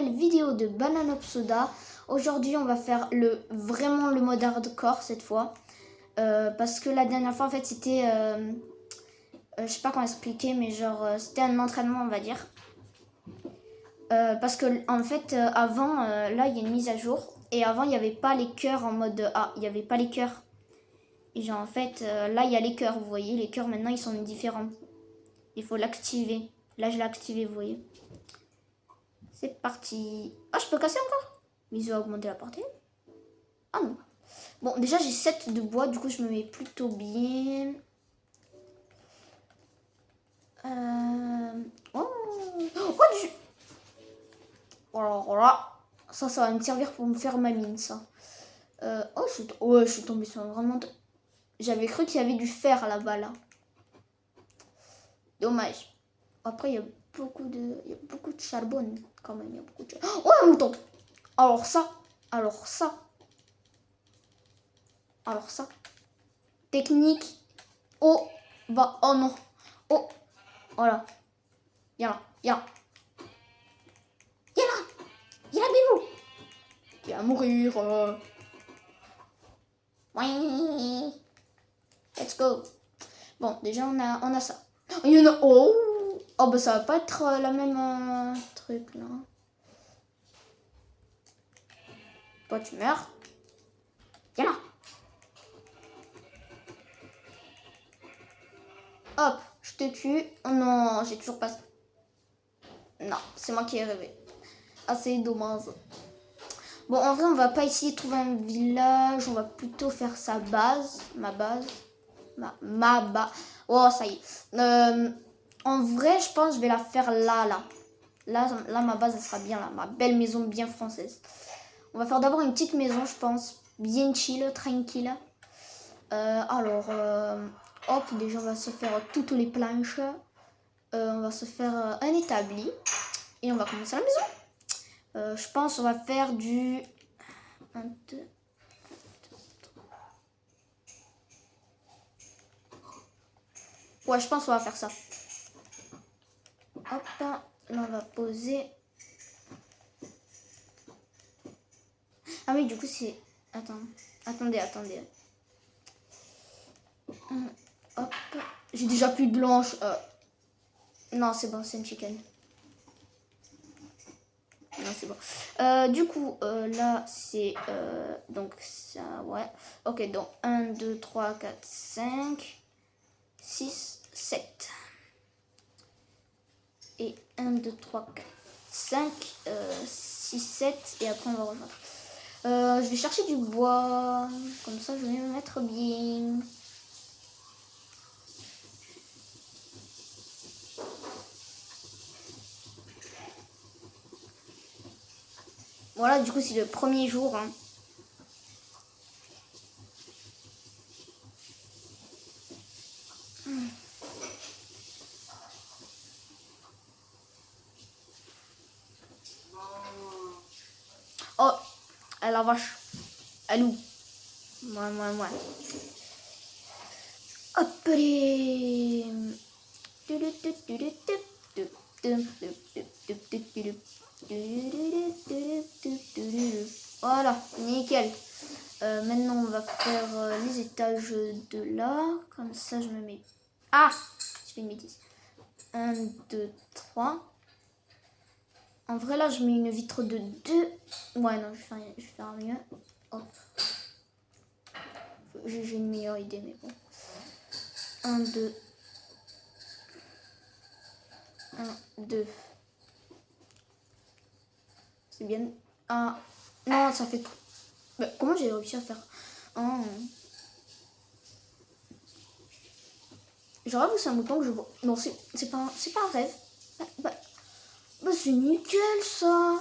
nouvelle vidéo de Bananopsoda. Aujourd'hui on va faire vraiment le mode hardcore cette fois. Parce que la dernière fois en fait c'était... je sais pas comment expliquer mais genre c'était un entraînement on va dire. Parce que en fait avant là il y a une mise à jour. Et avant il n'y avait pas les cœurs en mode A, il n'y avait pas les cœurs. Et genre en fait là il y a les cœurs, vous voyez, les cœurs maintenant ils sont différents. Il faut l'activer. Là je l'ai activé, vous voyez. C'est parti. Ah, je peux casser encore? Mais ils ont augmenté la portée. Ah non. Bon, déjà j'ai 7 de bois, du coup je me mets plutôt bien. Oh, du... Alors là, ça va me servir pour me faire ma mine, ça. Je suis tombée sur vraiment... J'avais cru qu'il y avait du fer là-bas, là. Dommage. Après, il y a beaucoup de charbon, quand même. Il y a beaucoup de... Oh, un mouton! Alors ça. Technique. Oh, bah, oh non. Oh, voilà. Viens là. Bébou. Il va mourir. Oui. Let's go. Bon, déjà, on a ça. Il y en a... Oh, bah, ça va pas être la même truc, là. Toi, tu meurs. Viens là. Hop, je te tue. Oh non, j'ai toujours pas... Non, c'est moi qui ai rêvé. Ah, c'est dommage. Bon, en vrai, on va pas essayer de trouver un village. On va plutôt faire sa base. Ma base. Oh, ça y est. En vrai, je pense que je vais la faire là. Là, ma base, elle sera bien là. Ma belle maison bien française. On va faire d'abord une petite maison, je pense. Bien chill, tranquille. Hop, déjà, on va se faire toutes les planches. On va se faire un établi. Et on va commencer la maison. Je pense qu'on va faire du... 1, 2... Ouais, je pense qu'on va faire ça. Hop, là, on va poser... Ah oui, du coup, c'est... Attendez. Hop, j'ai déjà plus de blanche. Non, c'est bon, c'est une chicken. Non, c'est bon. Du coup, là, c'est... donc, ça, ouais. Ok, donc, 1, 2, 3, 4, 5, 6, 7. Et 1, 2, 3, 4, 5, 6, 7. Et après, on va rejoindre. Je vais chercher du bois. Comme ça, je vais me mettre bien. Voilà, du coup, c'est le premier jour. Hein. Oh, la vache. Elle où? Ouais. Hop les. Voilà, nickel. Maintenant, on va faire les étages de là. Comme ça, je me mets... Ah, je fais une bêtise. 1, 2, 3. En vrai, là, je mets une vitre de 2. Ouais, non, je vais faire mieux. Hop. J'ai une meilleure idée, mais bon. 1, 2. 1, 2. C'est bien. Ah, non, ça fait trop. Bah, comment j'ai réussi à faire? Oh. J'aurais vu c'est un mouton que je vois. Non, c'est pas un rêve. Bah, c'est nickel ça.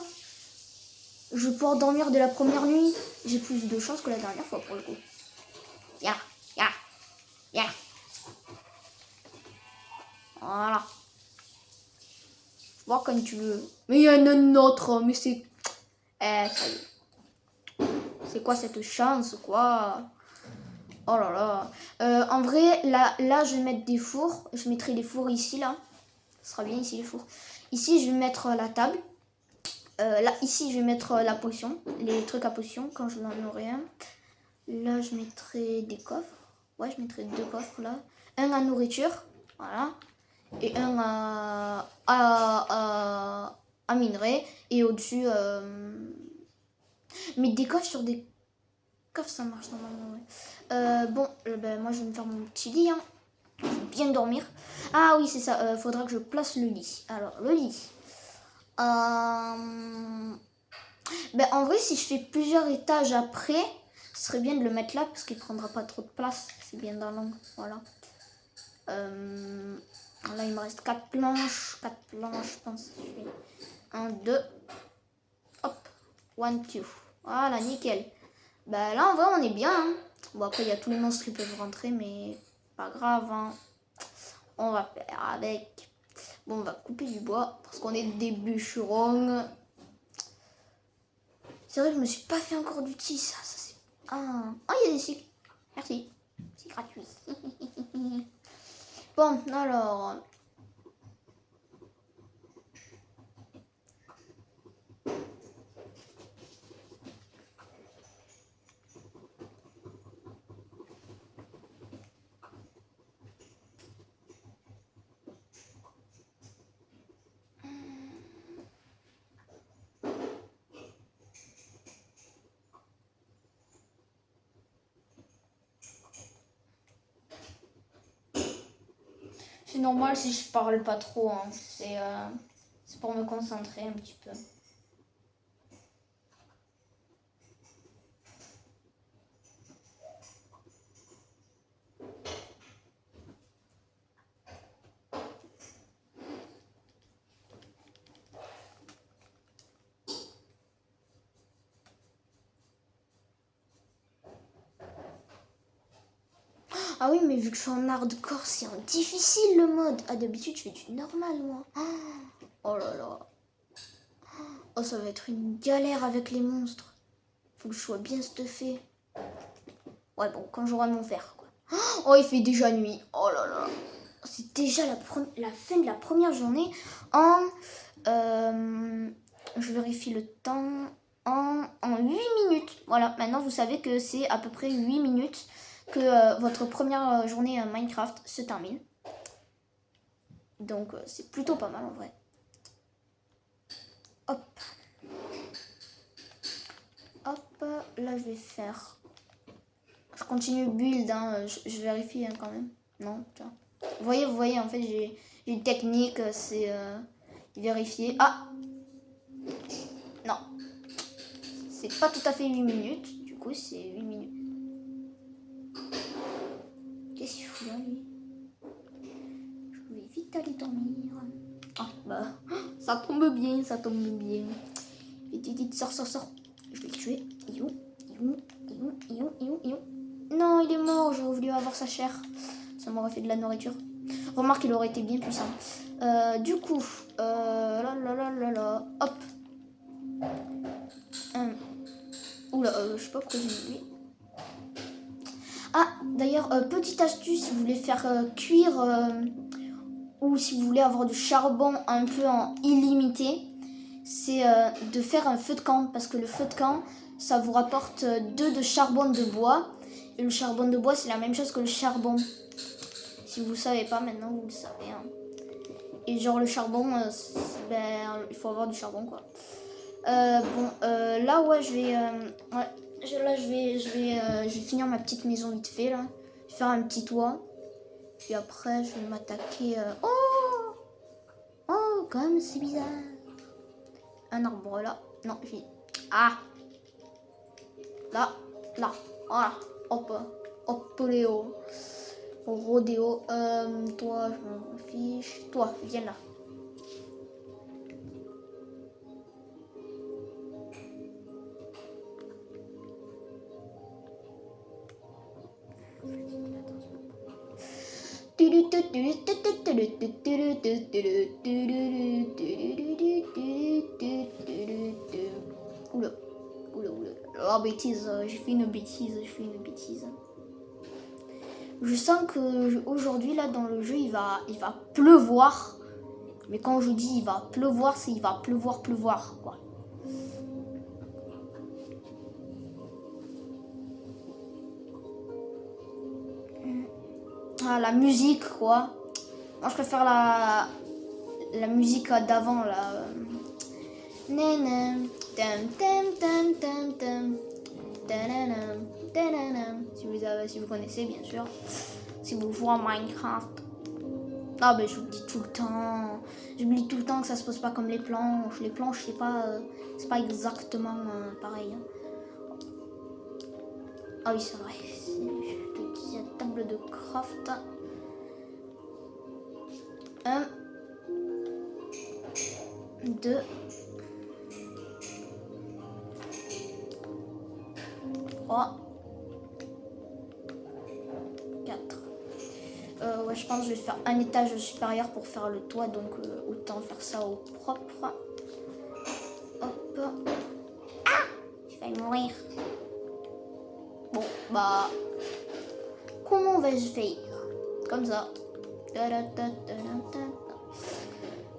Je vais pouvoir dormir dès la première nuit. J'ai plus de chance que la dernière fois pour le coup. Ya. Voilà. Voir comme tu veux. Mais il y en a un autre. Mais c'est... ça y est. C'est quoi cette chance, quoi? Oh là là. En vrai, là, je vais mettre des fours. Je mettrai les fours ici, là. Ce sera bien ici, les fours. Ici, je vais mettre la table. Là, ici, je vais mettre la potion, les trucs à potion quand je n'en aurai un. Là, je mettrai des coffres. Ouais, je mettrai 2 coffres là. Un à nourriture, voilà. Et un à minerai. Et au-dessus, mais des coffres sur des coffres, ça marche normalement, ouais. Bon, ben, moi, je vais me faire mon petit lit, hein. Je vais bien dormir. Ah oui, c'est ça, faudra que je place le lit. Alors, le lit. Ben, en vrai, si je fais plusieurs étages après, ce serait bien de le mettre là parce qu'il prendra pas trop de place. C'est bien dans l'angle. Voilà. Là, il me reste 4 planches. 4 planches, je pense. 1, 2. Hop. 1, 2. Voilà, nickel. Ben là, en vrai, on est bien. Hein. Bon, après, il y a tous les monstres qui peuvent rentrer, mais pas grave. Hein. On va faire avec. Bon, on va couper du bois parce qu'on est des bûcherons. C'est vrai que je me suis pas fait encore d'outils, ça c'est... Ah, il y a des cycles. Merci. C'est gratuit. Bon, alors... C'est normal si je parle pas trop, hein. C'est pour me concentrer un petit peu. Ah oui, mais vu que je suis en hardcore, c'est en difficile le mode. Ah, d'habitude, je fais du normal, moi. Oh là là. Oh, ça va être une galère avec les monstres. Faut que je sois bien stuffé. Ouais, bon, quand j'aurai mon fer, quoi. Oh, il fait déjà nuit. Oh là là. C'est déjà la fin de la première journée. Je vérifie le temps. En 8 minutes. Voilà, maintenant vous savez que c'est à peu près 8 minutes que votre première journée Minecraft se termine. Donc c'est plutôt pas mal en vrai. Hop. Hop, là je vais faire... Je continue build, hein, je vérifie hein, quand même. Non, tiens. Vous voyez, en fait j'ai une technique, c'est vérifier. Ah, non. C'est pas tout à fait 8 minutes, du coup c'est 8 minutes. Qu'est-ce qu'il fout là lui? Je vais vite aller dormir. Ah bah, ça tombe bien, ça tombe bien. Vite, sors. Je vais le tuer. Il est où? Non, il est mort, j'aurais voulu avoir sa chair. Ça m'aurait fait de la nourriture. Remarque, il aurait été bien puissant. Du coup, hop. Oula, je sais pas pourquoi j'ai mis lui. Ah, d'ailleurs, petite astuce, si vous voulez faire cuire ou si vous voulez avoir du charbon un peu en illimité, c'est de faire un feu de camp. Parce que le feu de camp, ça vous rapporte 2 de charbon de bois. Et le charbon de bois, c'est la même chose que le charbon. Si vous ne savez pas, maintenant vous le savez. Hein. Et genre le charbon, il faut avoir du charbon quoi. Là ouais, je vais finir ma petite maison vite fait là. Je vais faire un petit toit. Puis après, je vais m'attaquer. Oh, quand même, c'est bizarre. Un arbre là. Non, j'ai. Ah! Là. Voilà. Hop, Léo. Rodéo. Toi, je m'en fiche. Toi, viens là. Oula. Oh, bêtise, j'ai fait une bêtise. Je sens que aujourd'hui là dans le jeu il va pleuvoir. Mais quand je dis il va pleuvoir, c'est il va pleuvoir quoi. Ah, la musique, quoi. Moi, je préfère la musique d'avant, là. Si vous connaissez, bien sûr. Si vous jouez à Minecraft. Ah, ben, j'oublie tout le temps. J'oublie tout le temps que ça se pose pas comme les planches. Les planches, c'est pas exactement pareil. Ah oui, c'est vrai. Je te dis, la table de craft. 1, 2, 3, 4. Ouais, je pense que je vais faire un étage supérieur pour faire le toit, donc autant faire ça au propre. Hop. Ah, j'ai failli mourir. Bon, bah, comment vais-je faire? Comme ça.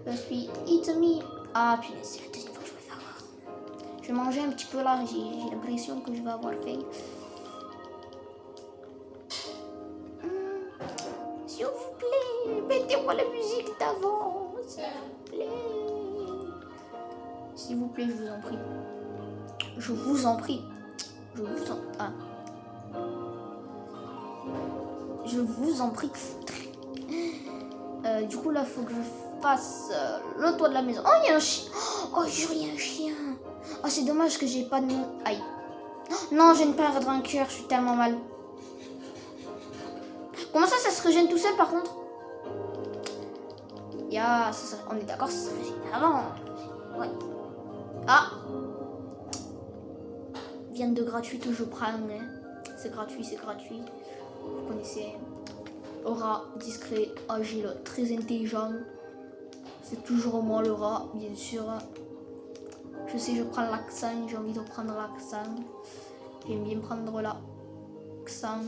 Je suis It's Me. Ah, punaise, c'est la deuxième fois que je vais faire. Je vais manger un petit peu là, j'ai l'impression que je vais avoir faim. S'il vous plaît, mettez-moi la musique d'avant, s'il vous plaît. S'il vous plaît, je vous en prie. Je vous en prie. Je vous en... Ah. Je vous en prie. Du coup, là, il faut que je fasse le toit de la maison. Oh, il y a un chien. Oh, il y a un chien. Oh, c'est dommage que j'ai pas de... Aïe. Non, je viens de perdre un cœur, je suis tellement mal. Comment ça se régène tout seul, par contre? On est d'accord, ça se régène avant. Ouais. Ah. Viande de gratuite, je prends. Hein. C'est gratuit, c'est gratuit. Vous connaissez. Rat, discret, agile, très intelligent. C'est toujours moi le rat, bien sûr. Je sais, je prends l'accent, j'ai envie de prendre l'accent. J'aime bien prendre l'accent.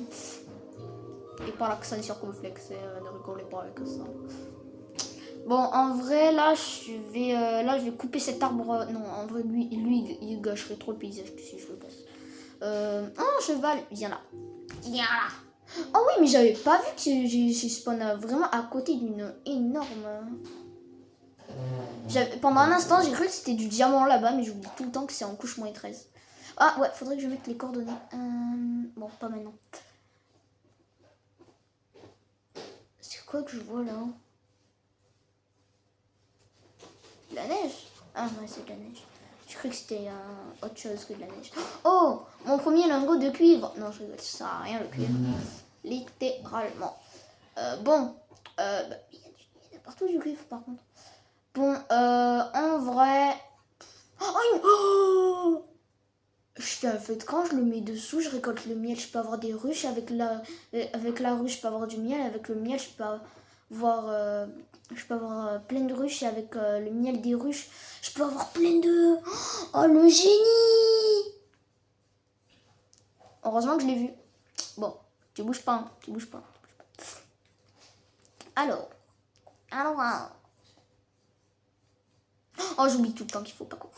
Et pas l'accent circonflexe, ne rigolez pas avec ça. Bon, en vrai, là, je vais couper cet arbre. Non, en vrai, lui il gâcherait trop le paysage si je le casse. Un cheval, viens là. Viens là. Oh oui, mais j'avais pas vu que j'ai spawn vraiment à côté d'une énorme... Pendant un instant, j'ai cru que c'était du diamant là-bas, mais j'oublie tout le temps que c'est en couche -13. Ah ouais, faudrait que je mette les coordonnées. Bon, pas maintenant. C'est quoi que je vois là? De la neige? Ah ouais, c'est de la neige. J'ai cru que c'était autre chose que de la neige. Oh, mon premier lingot de cuivre. Non, je rigole, ça sert à rien le cuivre. Littéralement. Bon, il y a partout du cuivre par contre. Bon, en vrai... Oh, je fais un feu de camp, je le mets dessous, je récolte le miel, je peux avoir des ruches. Avec la ruche, je peux avoir du miel. Avec le miel, je peux avoir plein de ruches. Et avec le miel des ruches, je peux avoir plein de... Oh, le génie! Heureusement que je l'ai vu. Bon, tu bouges pas, hein, tu bouges pas. Alors. Oh, j'oublie tout le temps qu'il faut pas courir.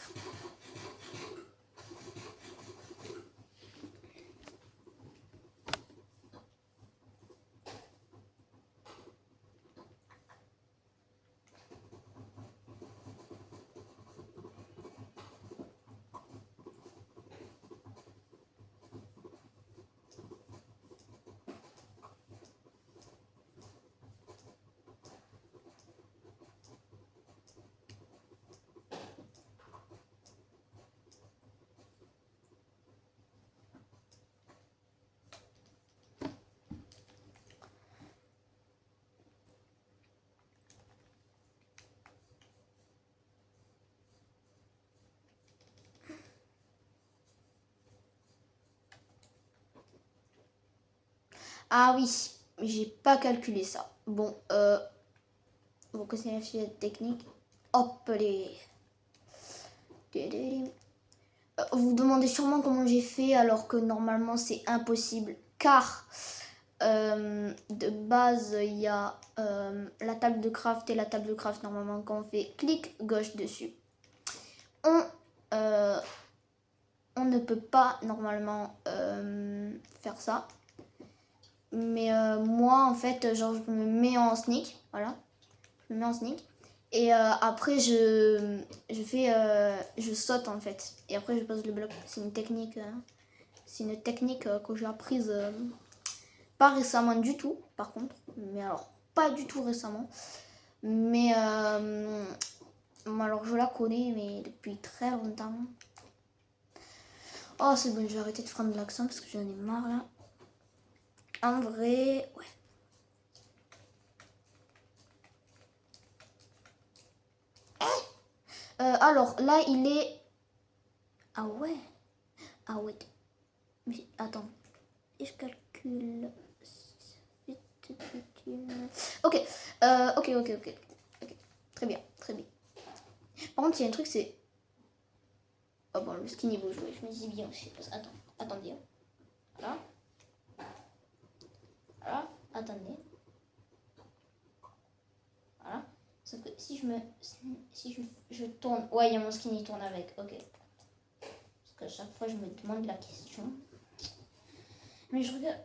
Ah oui, j'ai pas calculé ça. Bon, vous connaissez la fiche technique. Hop les. Vous vous demandez sûrement comment j'ai fait alors que normalement c'est impossible. Car de base il y a la table de craft et la table de craft normalement quand on fait clic gauche dessus. On on ne peut pas normalement faire ça. Mais moi, en fait, genre, je me mets en sneak. Voilà. Je me mets en sneak. Et après, je saute, en fait. Et après, je pose le bloc. C'est une technique, que j'ai apprise pas récemment du tout, par contre. Mais alors, pas du tout récemment. Mais alors, je la connais, mais depuis très longtemps. Oh, c'est bon, je vais arrêter de prendre de l'accent parce que j'en ai marre, là. En vrai, ouais. Alors, là, il est... Ah ouais. Ah ouais. Mais attends. Et je calcule... Ok. Ok. Très bien, très bien. Par contre, il y a un truc, c'est... Oh bon, le skinny bouge, ouais, je me dis bien aussi. Attendez. Voilà. Voilà, attendez. Voilà. Sauf que si je tourne... Ouais, il y a mon skinny tourne avec, ok. Parce qu'à chaque fois, je me demande la question. Mais je regarde...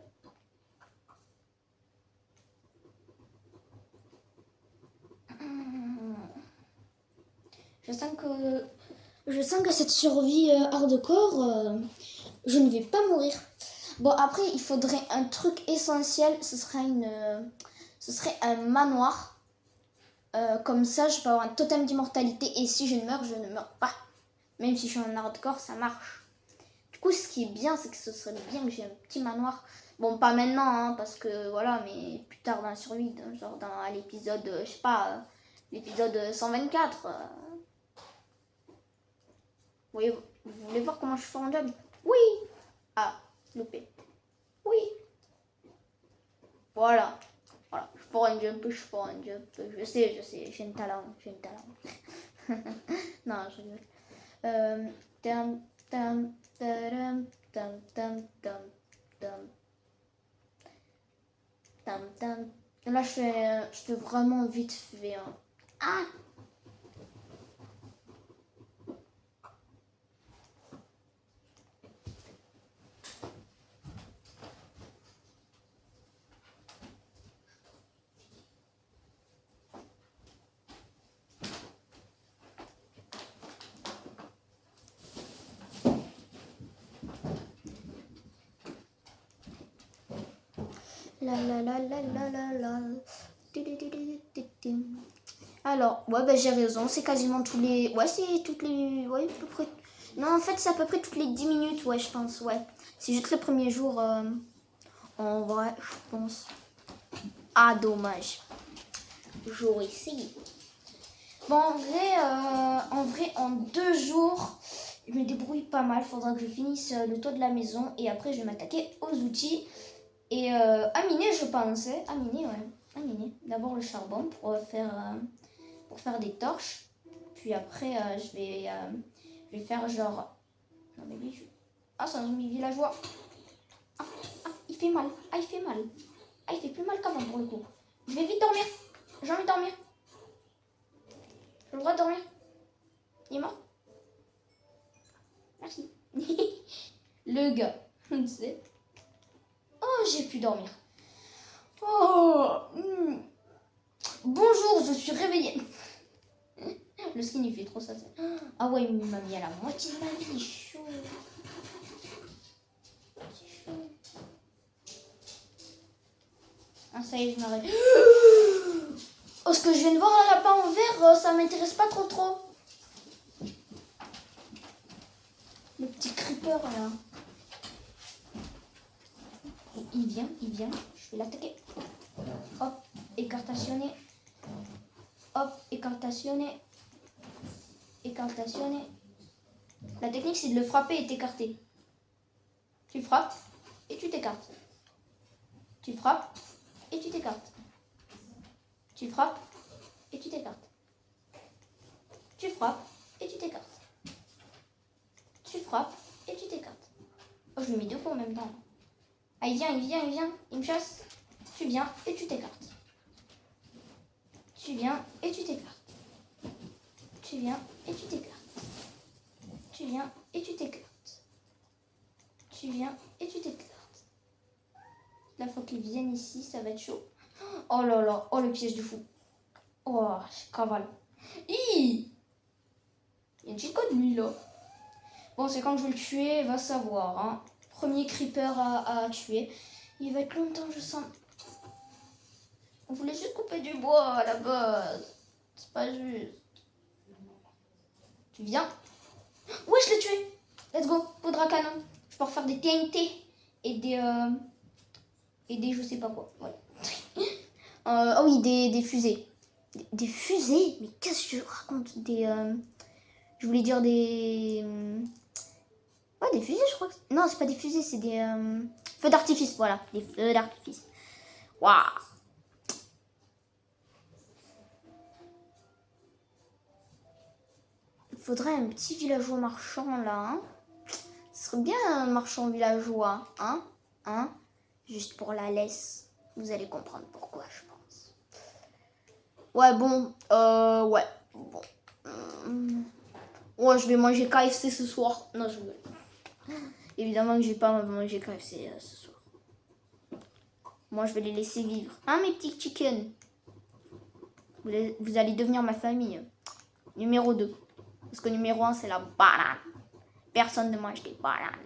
Je sens que cette survie hardcore, je ne vais pas mourir. Bon, après, il faudrait un truc essentiel. Ce serait un manoir. Comme ça, je peux avoir un totem d'immortalité. Et si je meurs, je ne meurs pas. Même si je suis en hardcore, ça marche. Du coup, ce qui est bien, c'est que ce serait bien que j'ai un petit manoir. Bon, pas maintenant, hein, parce que voilà, mais plus tard dans la survie, genre dans l'épisode, je sais pas, l'épisode 124. Vous voulez voir comment je fais en job? Oui. Ah, loupé. Oui. Voilà. Je fais un jump. Je sais, j'ai un talent. Non, je rigole. Tam, tam, taram, tam, tam, tam, tam. Tam, tam. Là, je fais vraiment vite fait. Hein. Ah! La. Alors, ouais, bah, j'ai raison, c'est quasiment tous les... Ouais, c'est toutes les... Ouais, à peu près... Non, en fait, c'est à peu près toutes les 10 minutes, ouais, je pense, ouais. C'est juste le premier jour, en vrai, je pense. Ah, dommage. J'aurais essayé. Bon, en vrai, en 2 jours, je me débrouille pas mal. Faudra que je finisse le toit de la maison et après, je vais m'attaquer aux outils. Et à miner, je pensais. À miner, ouais. À miner. D'abord le charbon pour faire des torches. Puis après, je vais faire genre... Non, mais lui, ah, c'est un zombie villageois. Ah, il fait mal. Ah, il fait mal. Ah, il fait plus mal qu'avant pour le coup. Je vais vite dormir. J'ai envie de dormir. J'ai le droit de dormir. Il est mort. Merci. Le gars. Tu sais. Oh, j'ai pu dormir. Oh. Bonjour, je suis réveillée. Le skin il fait trop ça. Ah ouais, il m'a mis à la moitié de ma vie. Chaud. C'est chaud. Ah ça y est, je m'arrête. Oh, ce que je viens de voir un lapin en verre, ça m'intéresse pas trop. Le petit creeper là. Il vient. Je vais l'attaquer. Hop, écartationné. Hop, écartationné. La technique, c'est de le frapper et t'écarter. Tu frappes et tu t'écartes. Tu frappes et tu t'écartes. Tu frappes et tu t'écartes. Tu frappes et tu t'écartes. Tu frappes et tu t'écartes. Oh, je lui mets 2 coups en même temps. Ah, il vient. Il me chasse. Tu viens et tu t'écartes. Tu viens et tu t'écartes. Tu viens et tu t'écartes. Tu viens et tu t'éclates. Tu viens et tu t'éclates. La fois qu'ils viennent ici, ça va être chaud. Oh là là, oh le piège de fou. Oh, je cavale. Il y a une petite code lui là. Bon, c'est quand je vais le tuer, va savoir. Hein. Premier creeper à tuer. Il va être longtemps, je sens. On voulait juste couper du bois à la base. C'est pas juste. Tu viens. Oui, je l'ai tué. Let's go, poudre à canon. Je peux refaire des TNT et des je sais pas quoi. Ouais. Oh oui, des fusées. Des fusées? Mais qu'est-ce que je raconte? Je voulais dire des... Ouais, des fusées, je crois. Non, c'est pas des fusées, c'est des feux d'artifice. Voilà, des feux d'artifice. Waouh! Il faudrait un petit villageois marchand, là. Hein, ce serait bien un marchand villageois. Hein? Hein? Juste pour la laisse. Vous allez comprendre pourquoi, je pense. Ouais, bon. Ouais. Bon. Ouais, je vais manger KFC ce soir. Non, je veux. Évidemment que je vais pas manger KFC ce soir. Moi, je vais les laisser vivre. Hein, mes petits chickens? Vous allez devenir ma famille. Numéro 2. Parce que numéro 1, c'est la banane. Personne ne mange des bananes.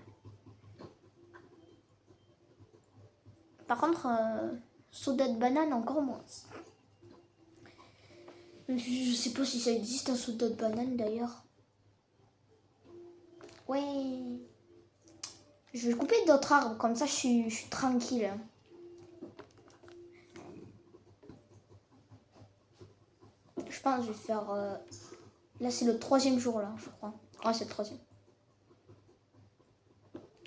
Par contre, soda de banane, encore moins. Je sais pas si ça existe, un soda de banane, d'ailleurs. Ouais. Je vais couper d'autres arbres, comme ça, je suis tranquille. Je pense que je vais faire... Là, c'est le 3e jour, là, je crois. Ouais, c'est le 3e.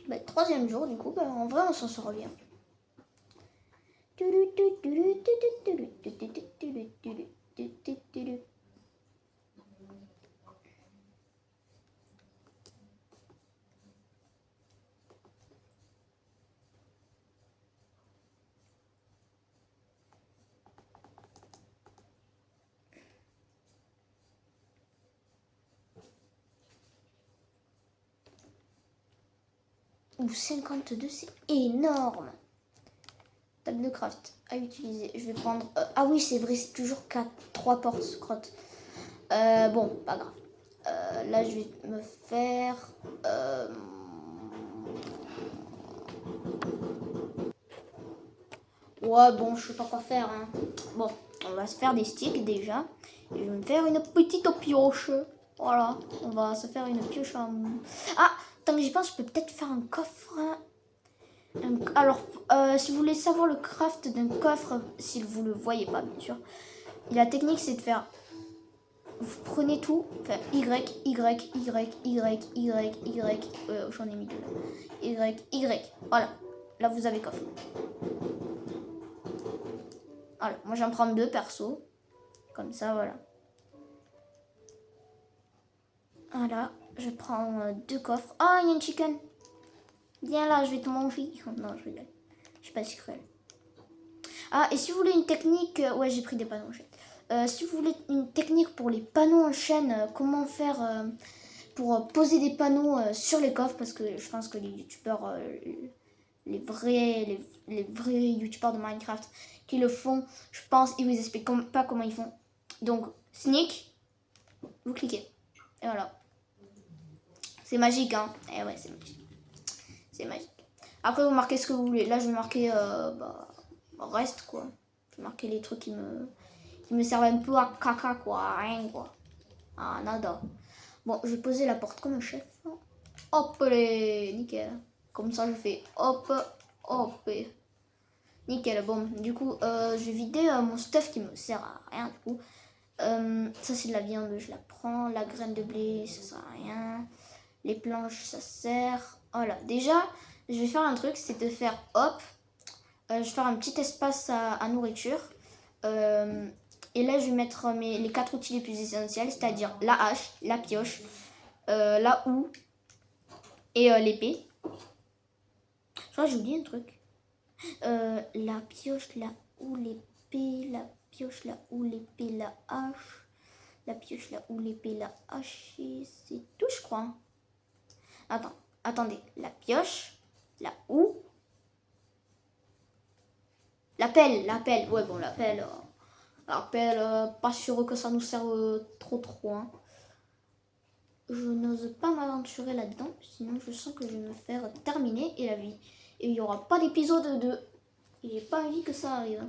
Bah, 3e jour, du coup, bah, en vrai, on s'en sort bien. Ou 52, c'est énorme. Table de craft à utiliser. Je vais prendre... ah oui, c'est vrai, c'est toujours 3 portes crottes. Bon, pas grave. Là, je vais me faire... Ouais, bon, je sais pas quoi faire. Hein. Bon, on va se faire des sticks déjà. Et je vais me faire une petite pioche. Voilà, on va se faire une pioche en... Ah, tant que j'y pense, je peux peut-être faire un coffre. Alors, si vous voulez savoir le craft d'un coffre, si vous le voyez pas, bien sûr, la technique, c'est de faire... Vous prenez tout, enfin, Y, j'en ai mis deux là. Y, voilà. Là, vous avez coffre. Voilà, moi j'en prends 2 perso. Comme ça, voilà. Voilà, je prends 2 coffres. Ah, il y a une chicken. Viens là, je vais te manger. Non, je rigole. Je suis pas si cruelle. Ah, et si vous voulez une technique... ouais, j'ai pris des panneaux en chaîne. Si vous voulez une technique pour les panneaux en chaîne, comment faire pour poser des panneaux sur les coffres, parce que je pense que les youtubeurs, les vrais youtubeurs de Minecraft qui le font, je pense, ils vous expliquent pas comment ils font. Donc, sneak, vous cliquez. Et voilà. C'est magique, hein. Eh ouais, c'est magique. C'est magique. Après, vous marquez ce que vous voulez. Là, je vais marquer reste, quoi. Je vais marquer les trucs qui me servent un peu à caca, quoi. À rien, quoi. Ah, nada. Bon, je vais poser la porte comme un chef. Hop, les nickel. Comme ça, je fais hop, hop. Nickel. Bon, du coup, je vais vider mon stuff qui me sert à rien, du coup. Ça, c'est de la viande, je la prends. La graine de blé, ça sert à rien. Les planches, ça sert. Voilà. Déjà, je vais faire un truc, c'est de faire hop. Je vais faire un petit espace à nourriture. Et là, je vais mettre les 4 outils les plus essentiels, c'est-à-dire la hache, la pioche, la houe et l'épée. Je crois que j'ai oublié un truc. La pioche, la houe, l'épée, la pioche, la houe, l'épée, la hache. La pioche, la houe, l'épée, la hache. Et c'est tout, je crois. Attendez. La pioche, la houe, la pelle. Ouais, bon, la pelle, pas sûr que ça nous serve trop, hein. Je n'ose pas m'aventurer là-dedans, sinon je sens que je vais me faire terminer et la vie. Et il n'y aura pas d'épisode 2. Et j'ai pas envie que ça arrive.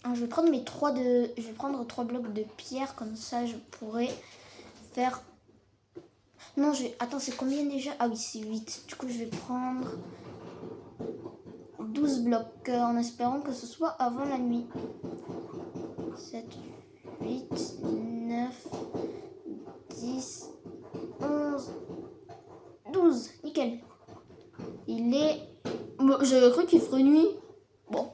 Alors, je vais prendre je vais prendre 3 blocs de pierre, comme ça je pourrais faire... Non, attends, c'est combien déjà? Ah oui, c'est 8. Du coup, je vais prendre 12 blocs en espérant que ce soit avant la nuit. 7, 8, 9, 10, 11, 12. Nickel. Il est... Bon, j'avais cru qu'il ferait nuit. Bon.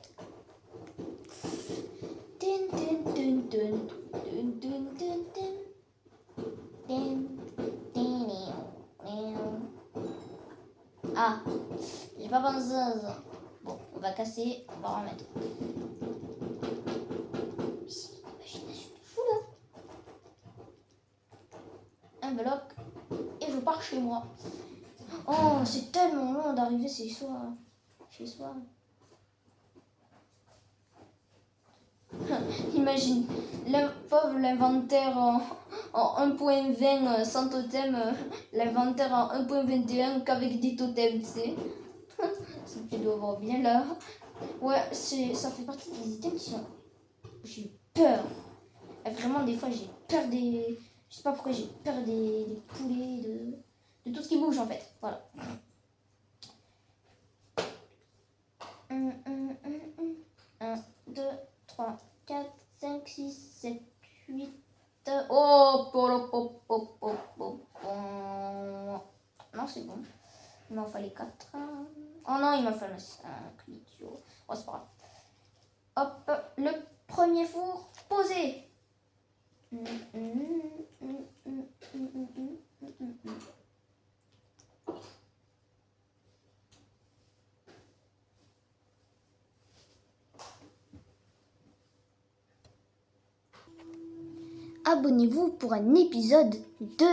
Ah, j'ai pas pensé à ça. Bon, on va casser, on va remettre. Imagination de fou là. Un bloc et je pars chez moi. Oh, c'est tellement long d'arriver chez soi. Imagine, l'inventaire en 1.20 sans totem, l'inventaire en 1.21 qu'avec des totems, tu sais. Ça tu dois voir bien là. Ouais, ça fait partie des items qui sont... J'ai peur. Et vraiment, des fois, j'ai peur des... Je sais pas pourquoi j'ai peur des poulets, de tout ce qui bouge en fait. Voilà. 1, 2, 3, 4, 5, 6, 7, 8. Oh, non, c'est bon. Il m'en fallait 4. Oh non, il m'en fallait 5. L'idiot. Oh, c'est pas grave. Hop, le premier four posé. Abonnez-vous pour un épisode 2.